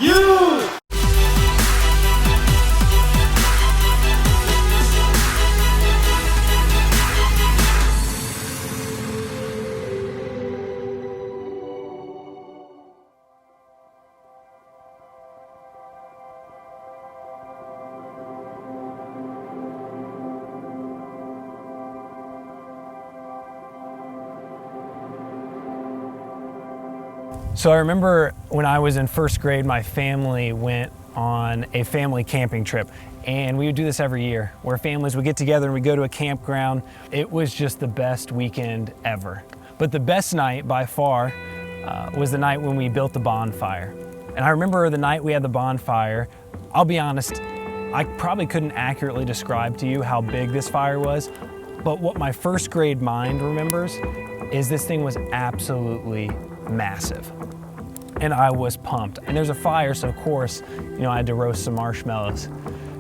You! So I remember when I was in first grade, my family went on a family camping trip. And we would do this every year, where families would get together and we'd go to a campground. It was just the best weekend ever. But the best night by far was the night when we built the bonfire. And I remember the night we had the bonfire. I'll be honest, I probably couldn't accurately describe to you how big this fire was, but what my first grade mind remembers is this thing was absolutely massive. And I was pumped. And there's a fire, so of course, I had to roast some marshmallows.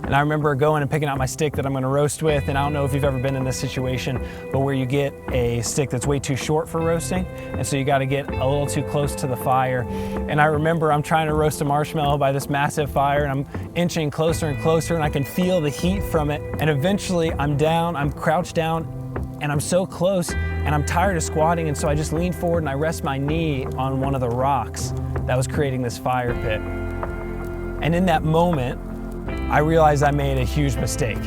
And I remember going and picking out my stick that I'm gonna roast with, and I don't know if you've ever been in this situation, but where you get a stick that's way too short for roasting, and so you gotta get a little too close to the fire. And I remember I'm trying to roast a marshmallow by this massive fire, and I'm inching closer and closer, and I can feel the heat from it. And eventually I'm crouched down, and I'm so close, and I'm tired of squatting, and so I just lean forward and I rest my knee on one of the rocks that was creating this fire pit. And in that moment, I realized I made a huge mistake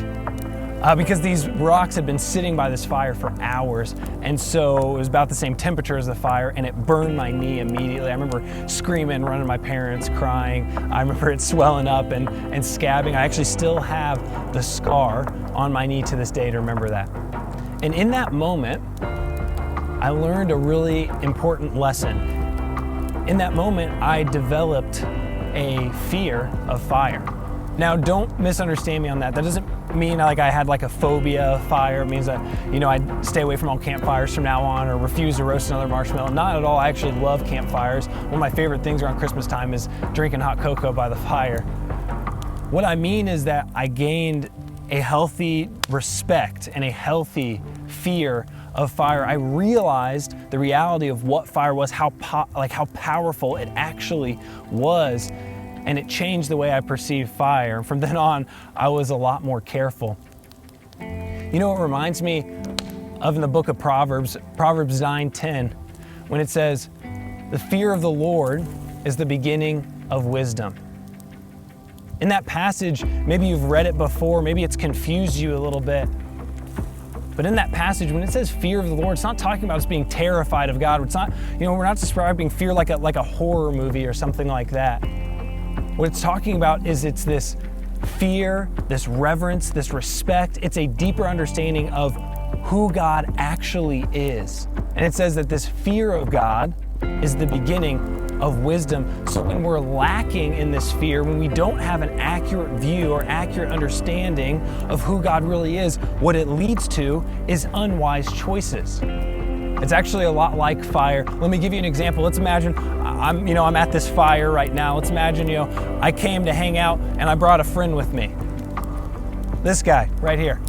because these rocks had been sitting by this fire for hours, and so it was about the same temperature as the fire, and it burned my knee immediately. I remember screaming, running to my parents, crying. I remember it swelling up and scabbing. I actually still have the scar on my knee to this day to remember that. And in that moment, I learned a really important lesson. In that moment, I developed a fear of fire. Now, don't misunderstand me on that. That doesn't mean like I had like a phobia of fire. It means that, I'd stay away from all campfires from now on or refuse to roast another marshmallow. Not at all. I actually love campfires. One of my favorite things around Christmas time is drinking hot cocoa by the fire. What I mean is that I gained a healthy respect and a healthy fear of fire. I realized the reality of what fire was, how powerful it actually was, and it changed the way I perceived fire. And from then on, I was a lot more careful. It reminds me of in the book of Proverbs 9:10, when it says, "The fear of the Lord is the beginning of wisdom." In that passage, maybe you've read it before, maybe it's confused you a little bit. But in that passage, when it says fear of the Lord, it's not talking about us being terrified of God. It's not, we're not describing fear like a horror movie or something like that. What it's talking about is it's this fear, this reverence, this respect. It's a deeper understanding of who God actually is. And it says that this fear of God is the beginning of wisdom. So when we're lacking in this fear, when we don't have an accurate view or accurate understanding of who God really is, what it leads to is unwise choices. It's actually a lot like fire. Let me give you an example. Let's imagine I'm at this fire right now. Let's imagine, I came to hang out and I brought a friend with me. This guy right here.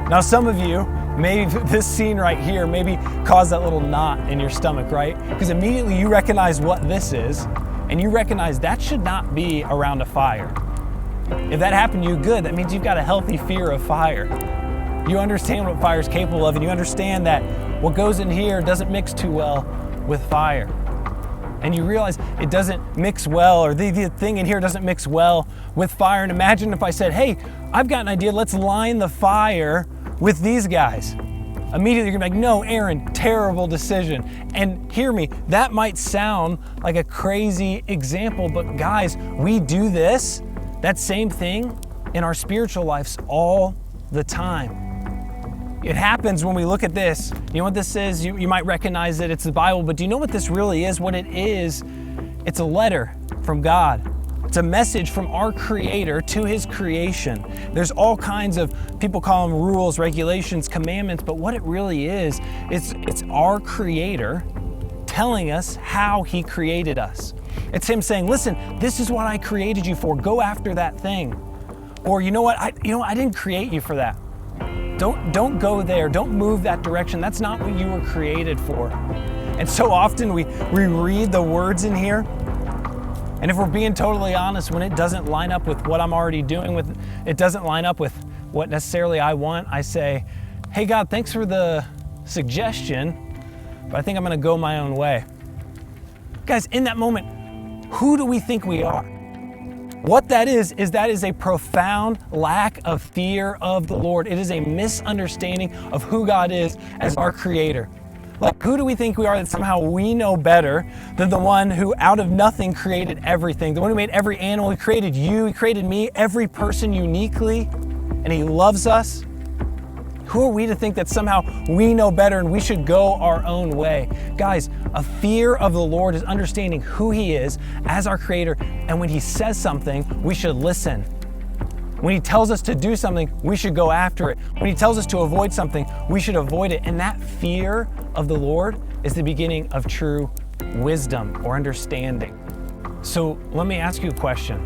Now, some of you, maybe this scene right here maybe caused that little knot in your stomach, right? Because immediately you recognize what this is, and you recognize that should not be around a fire. If that happened to you, good. That means you've got a healthy fear of fire. You understand what fire is capable of, and you understand that what goes in here doesn't mix too well with fire. And you realize it doesn't mix well, or the thing in here doesn't mix well with fire. And imagine if I said, hey, I've got an idea, let's line the fire with these guys. Immediately you're gonna be like, no, Aaron, terrible decision. And hear me, that might sound like a crazy example, but guys, we do this, that same thing in our spiritual lives all the time. It happens when we look at this. You know what this is? You might recognize that it's the Bible, but do you know what this really is? What it is, it's a letter from God. It's a message from our Creator to His creation. There's all kinds of, people call them rules, regulations, commandments, but what it really is, it's our Creator telling us how He created us. It's Him saying, listen, this is what I created you for. Go after that thing. Or I didn't create you for that. Don't go there. Don't move that direction. That's not what you were created for. And so often we read the words in here And if we're being totally honest, when it doesn't line up with what I'm already doing, it doesn't line up with what necessarily I want, I say, hey God, thanks for the suggestion, but I think I'm gonna go my own way. Guys, in that moment, who do we think we are? What that is a profound lack of fear of the Lord. It is a misunderstanding of who God is as our creator. Like, who do we think we are that somehow we know better than the one who out of nothing created everything? The one who made every animal, he created you, he created me, every person uniquely, and he loves us. Who are we to think that somehow we know better and we should go our own way? Guys, a fear of the Lord is understanding who he is as our creator, and when he says something, we should listen. When he tells us to do something, we should go after it. When he tells us to avoid something, we should avoid it. And that fear of the Lord is the beginning of true wisdom or understanding. So let me ask you a question.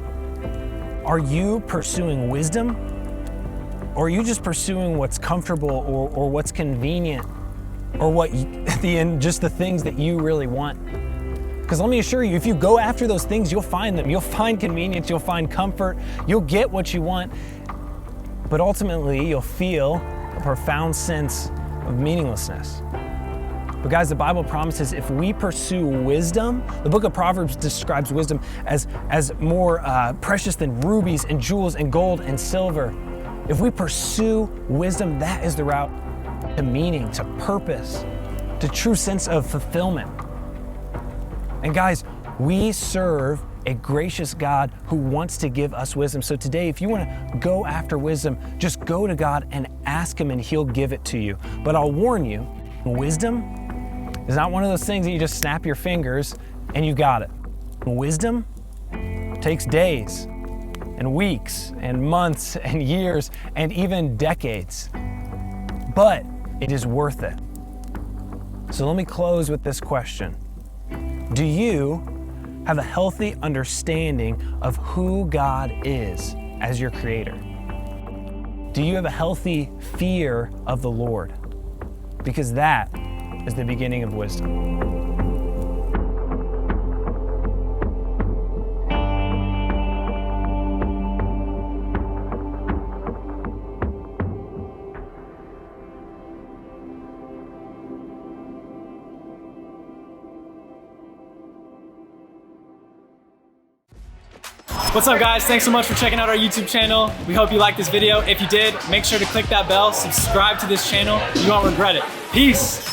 Are you pursuing wisdom? Or are you just pursuing what's comfortable or what's convenient or what just the things that you really want? Because let me assure you, if you go after those things, you'll find them. You'll find convenience, you'll find comfort, you'll get what you want, but ultimately you'll feel a profound sense of meaninglessness. But guys, the Bible promises if we pursue wisdom, the book of Proverbs describes wisdom as more precious than rubies and jewels and gold and silver. If we pursue wisdom, that is the route to meaning, to purpose, to true sense of fulfillment. And guys, we serve a gracious God who wants to give us wisdom. So today, if you want to go after wisdom, just go to God and ask him and he'll give it to you. But I'll warn you, wisdom is not one of those things that you just snap your fingers and you got it. Wisdom takes days and weeks and months and years and even decades, but it is worth it. So let me close with this question. Do you have a healthy understanding of who God is as your creator? Do you have a healthy fear of the Lord? Because that is the beginning of wisdom. What's up guys, thanks so much for checking out our YouTube channel. We hope you liked this video. If you did, make sure to click that bell, subscribe to this channel. You won't regret it. Peace.